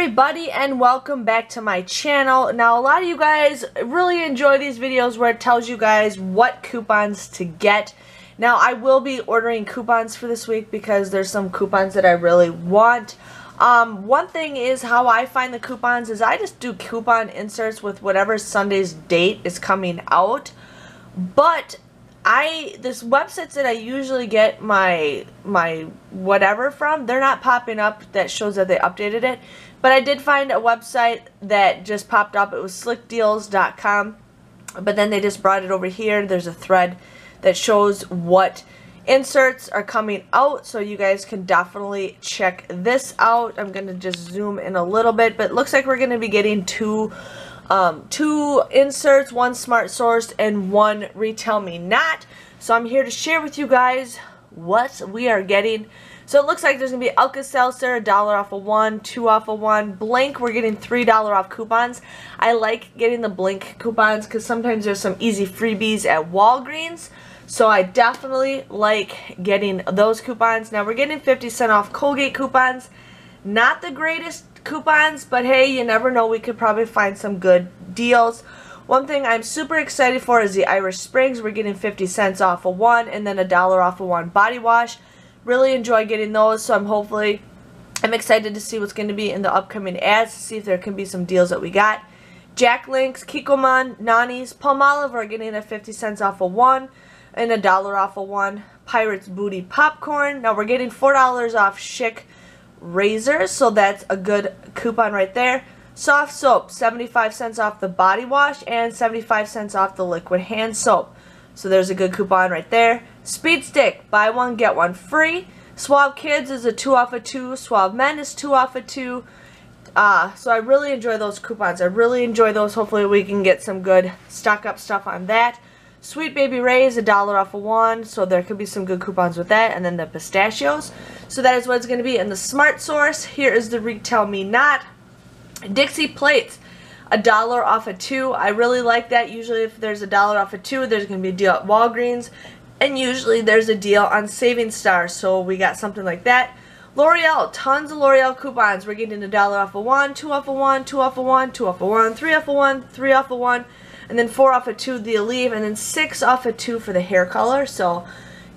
everybody, and welcome back to my channel. Now, a lot of you guys really enjoy these videos where it tells you guys what coupons to get. Now, I will be ordering coupons for this week because there's some coupons that I really want. One thing is how I find the coupons is I just do coupon inserts with whatever Sunday's date is coming out. But this websites that I usually get my whatever from, they're not popping up that shows that they updated it. But I did find a website that just popped up. It was slickdeals.com. But then they just brought it over here. There's a thread that shows what inserts are coming out, so you guys can definitely check this out. I'm going to just zoom in a little bit, but it looks like we're going to be getting two inserts, one Smart Sourced and one Retail Me Not. So I'm here to share with you guys what we are getting. So it looks like there's going to be Alka-Seltzer, $1 off of one, 2 off of one. Blink, we're getting $3 off coupons. I like getting the Blink coupons because sometimes there's some easy freebies at Walgreens. So I definitely like getting those coupons. Now we're getting 50% off Colgate coupons. Not the greatest coupons, but hey, you never know, we could probably find some good deals. One thing I'm super excited for is the Irish Springs. We're getting 50 cents off of one and then $1 off of one body wash. Really enjoy getting those, so I'm excited to see what's going to be in the upcoming ads to see if there can be some deals that we got. Jack Links, Kikkoman, Nani's, Palmolive are getting a 50 cents off of one and $1 off of one. Pirates Booty Popcorn. Now we're getting $4 off Schick razors, so that's a good coupon right there. Soft soap, 75 cents off the body wash and 75 cents off the liquid hand soap. So there's a good coupon right there. Speed Stick, buy one get one free. Suave Kids is a 2 off of 2. Suave Men is 2 off of 2. So I really enjoy those coupons. I really enjoy those. Hopefully we can get some good stock up stuff on that. Sweet Baby Ray's $1 off of one, so there could be some good coupons with that. And then the pistachios. So that is what it's going to be in the Smart Source. Here is the Retail Me Not. Dixie Plates, $1 off of 2. I really like that. Usually if there's $1 off of 2, there's going to be a deal at Walgreens. And usually there's a deal on Saving Star, so we got something like that. L'Oreal, tons of L'Oreal coupons. We're getting $1 off of one, 2 off of one, 2 off of one, 2 off of one, 3 off of one, 3 off of one, and then 4 off of 2 the Aleve, and then 6 off of 2 for the hair color. So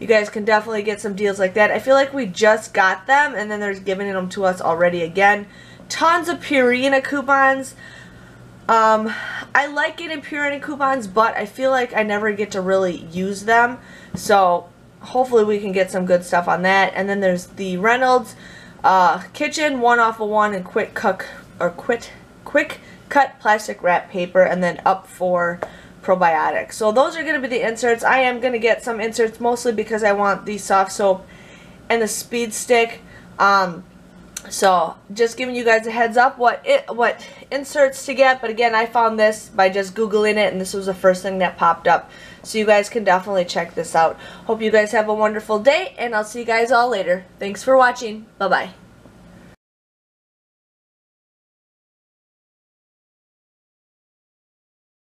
you guys can definitely get some deals like that. I feel like we just got them, and then they're giving them to us already again. Tons of Purina coupons. I like getting Purina coupons, but I feel like I never get to really use them. So hopefully we can get some good stuff on that. And then there's the Reynolds Kitchen, 1 off of 1, and quick cut plastic wrap paper, and then up for probiotics. So those are going to be the inserts. I am going to get some inserts mostly because I want the soft soap and the Speed Stick. So just giving you guys a heads up what inserts to get. But again, I found this by just Googling it, and this was the first thing that popped up. So you guys can definitely check this out. Hope you guys have a wonderful day, and I'll see you guys all later. Thanks for watching. Bye-bye.